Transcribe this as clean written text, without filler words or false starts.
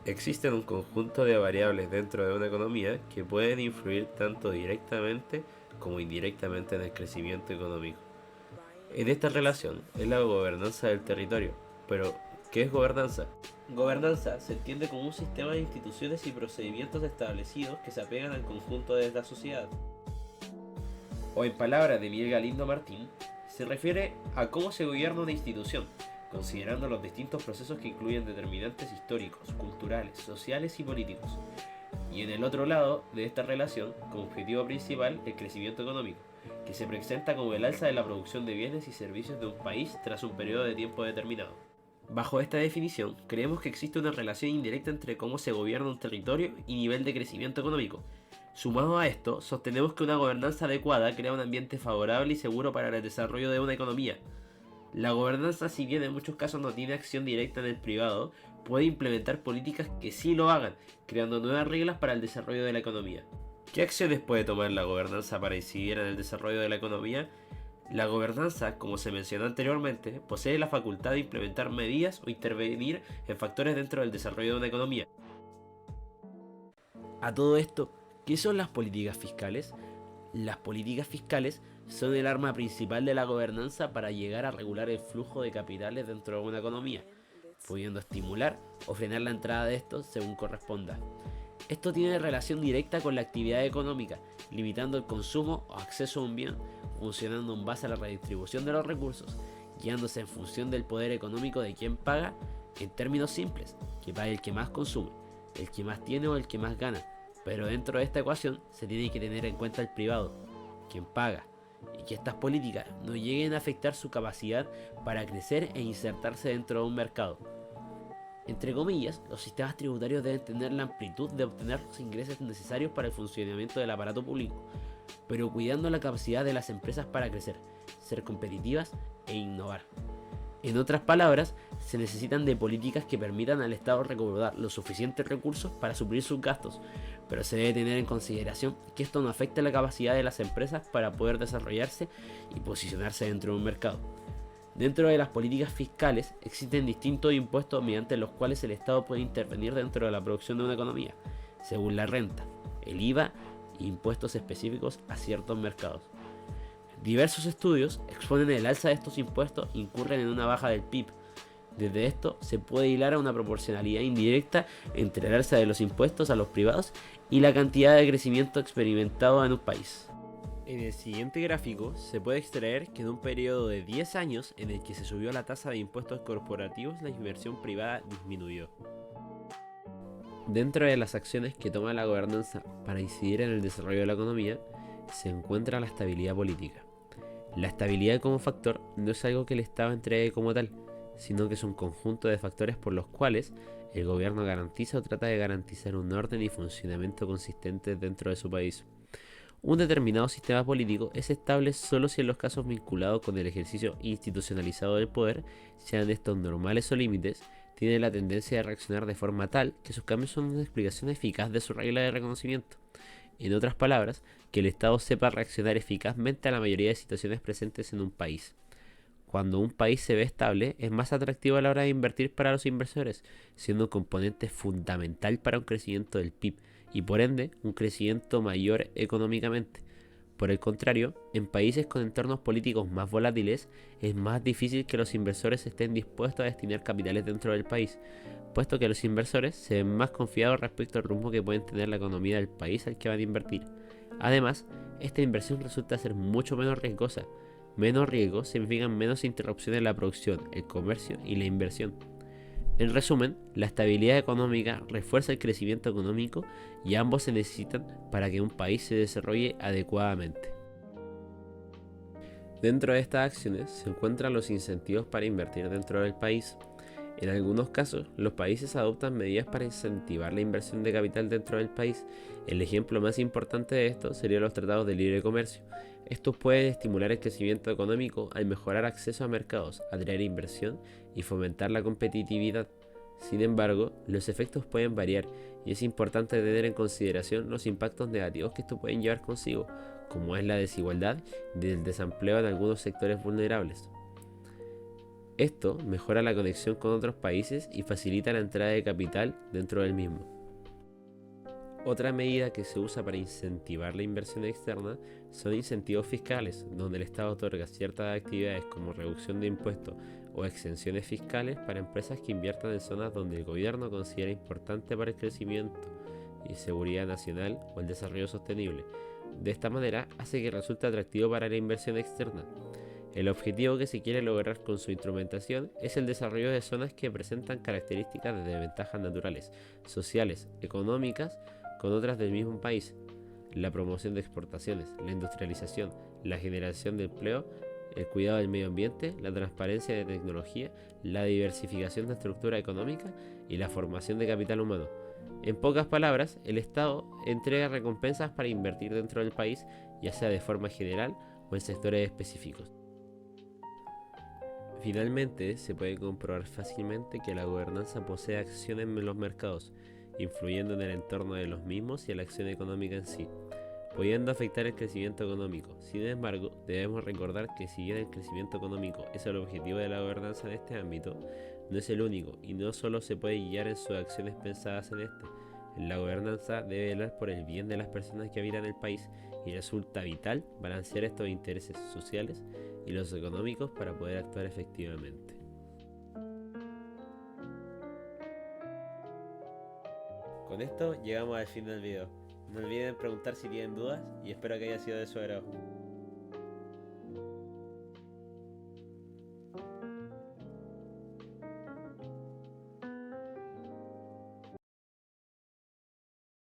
Existen un conjunto de variables dentro de una economía que pueden influir tanto directamente como indirectamente en el crecimiento económico. En esta relación es la gobernanza del territorio. Pero, ¿qué es gobernanza? Gobernanza se entiende como un sistema de instituciones y procedimientos establecidos que se apegan al conjunto de la sociedad. O en palabras de Miguel Galindo Martín, se refiere a cómo se gobierna una institución, considerando los distintos procesos que incluyen determinantes históricos, culturales, sociales y políticos. Y en el otro lado de esta relación, como objetivo principal, el crecimiento económico, que se presenta como el alza de la producción de bienes y servicios de un país tras un periodo de tiempo determinado. Bajo esta definición, creemos que existe una relación indirecta entre cómo se gobierna un territorio y nivel de crecimiento económico. Sumado a esto, sostenemos que una gobernanza adecuada crea un ambiente favorable y seguro para el desarrollo de una economía. La gobernanza, si bien en muchos casos no tiene acción directa en el privado, puede implementar políticas que sí lo hagan, creando nuevas reglas para el desarrollo de la economía. ¿Qué acciones puede tomar la gobernanza para incidir en el desarrollo de la economía? La gobernanza, como se mencionó anteriormente, posee la facultad de implementar medidas o intervenir en factores dentro del desarrollo de una economía. A todo esto, ¿qué son las políticas fiscales? Las políticas fiscales son el arma principal de la gobernanza para llegar a regular el flujo de capitales dentro de una economía, pudiendo estimular o frenar la entrada de estos según corresponda. Esto tiene relación directa con la actividad económica, limitando el consumo o acceso a un bien, funcionando en base a la redistribución de los recursos, guiándose en función del poder económico de quien paga, en términos simples, que pague el que más consume, el que más tiene o el que más gana. Pero dentro de esta ecuación se tiene que tener en cuenta el privado, quien paga, y que estas políticas no lleguen a afectar su capacidad para crecer e insertarse dentro de un mercado. Entre comillas, los sistemas tributarios deben tener la amplitud de obtener los ingresos necesarios para el funcionamiento del aparato público, pero cuidando la capacidad de las empresas para crecer, ser competitivas e innovar. En otras palabras, se necesitan de políticas que permitan al Estado recaudar los suficientes recursos para suplir sus gastos, pero se debe tener en consideración que esto no afecte la capacidad de las empresas para poder desarrollarse y posicionarse dentro de un mercado. Dentro de las políticas fiscales existen distintos impuestos mediante los cuales el Estado puede intervenir dentro de la producción de una economía, según la renta, el IVA e impuestos específicos a ciertos mercados. Diversos estudios exponen el alza de estos impuestos e incurren en una baja del PIB. Desde esto se puede hilar a una proporcionalidad indirecta entre el alza de los impuestos a los privados y la cantidad de crecimiento experimentado en un país. En el siguiente gráfico se puede extraer que en un periodo de 10 años en el que se subió la tasa de impuestos corporativos, la inversión privada disminuyó. Dentro de las acciones que toma la gobernanza para incidir en el desarrollo de la economía, se encuentra la estabilidad política. La estabilidad como factor no es algo que el Estado entregue como tal, sino que es un conjunto de factores por los cuales el gobierno garantiza o trata de garantizar un orden y funcionamiento consistente dentro de su país. Un determinado sistema político es estable solo si en los casos vinculados con el ejercicio institucionalizado del poder, sean estos normales o límites, tiene la tendencia de reaccionar de forma tal que sus cambios son una explicación eficaz de su regla de reconocimiento. En otras palabras, que el Estado sepa reaccionar eficazmente a la mayoría de situaciones presentes en un país. Cuando un país se ve estable, es más atractivo a la hora de invertir para los inversores, siendo un componente fundamental para un crecimiento del PIB y por ende un crecimiento mayor económicamente. Por el contrario, en países con entornos políticos más volátiles, es más difícil que los inversores estén dispuestos a destinar capitales dentro del país, puesto que los inversores se ven más confiados respecto al rumbo que pueden tener la economía del país al que van a invertir. Además, esta inversión resulta ser mucho menos riesgosa. Menos riesgo significan menos interrupciones en la producción, el comercio y la inversión. En resumen, la estabilidad económica refuerza el crecimiento económico y ambos se necesitan para que un país se desarrolle adecuadamente. Dentro de estas acciones se encuentran los incentivos para invertir dentro del país. En algunos casos, los países adoptan medidas para incentivar la inversión de capital dentro del país. El ejemplo más importante de esto serían los tratados de libre comercio. Estos pueden estimular el crecimiento económico al mejorar acceso a mercados, atraer inversión y fomentar la competitividad. Sin embargo, los efectos pueden variar y es importante tener en consideración los impactos negativos que esto pueden llevar consigo, como es la desigualdad y el desempleo en algunos sectores vulnerables. Esto mejora la conexión con otros países y facilita la entrada de capital dentro del mismo. Otra medida que se usa para incentivar la inversión externa son incentivos fiscales, donde el Estado otorga ciertas actividades como reducción de impuestos o exenciones fiscales para empresas que inviertan en zonas donde el gobierno considera importante para el crecimiento y seguridad nacional o el desarrollo sostenible. De esta manera hace que resulte atractivo para la inversión externa. El objetivo que se quiere lograr con su instrumentación es el desarrollo de zonas que presentan características de ventajas naturales, sociales, económicas con otras del mismo país, la promoción de exportaciones, la industrialización, la generación de empleo, el cuidado del medio ambiente, la transparencia de tecnología, la diversificación de estructura económica y la formación de capital humano. En pocas palabras, el Estado entrega recompensas para invertir dentro del país, ya sea de forma general o en sectores específicos. Finalmente, se puede comprobar fácilmente que la gobernanza posee acciones en los mercados, influyendo en el entorno de los mismos y en la acción económica en sí, pudiendo afectar el crecimiento económico. Sin embargo, debemos recordar que si bien el crecimiento económico es el objetivo de la gobernanza en este ámbito, no es el único y no solo se puede guiar en sus acciones pensadas en este. La gobernanza debe velar por el bien de las personas que habitan el país y resulta vital balancear estos intereses sociales y los económicos para poder actuar efectivamente. Con esto llegamos al fin del video. No olviden preguntar si tienen dudas y espero que haya sido de su agrado.